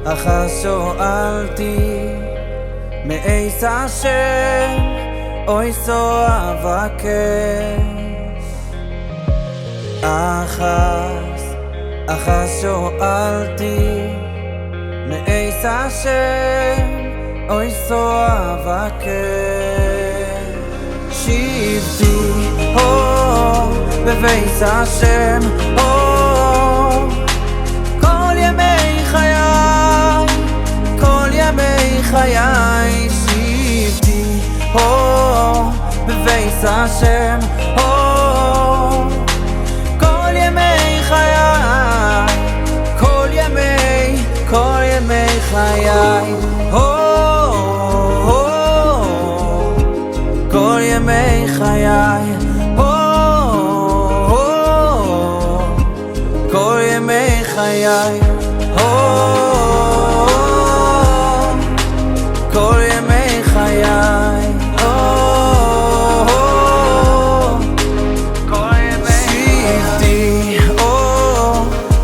אחס שואלתי מאיס השם אוי סו אבקש. אחס שואלתי מאיס השם אוי סו אבקש. שבתי בבית השם כל ימי חיי, כל ימי חיי. שבתי בבית השם כל ימי חיי, כל ימי חיי. כל ימי חיי, כל ימי חיי, כל ימי חיי, שבתי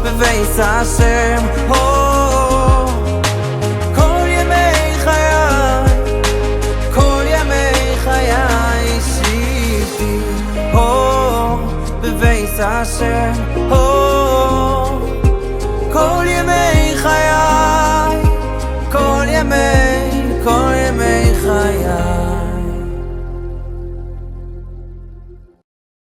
בבית השם כל ימי חיי, כל ימי חיי. שבתי בבית השם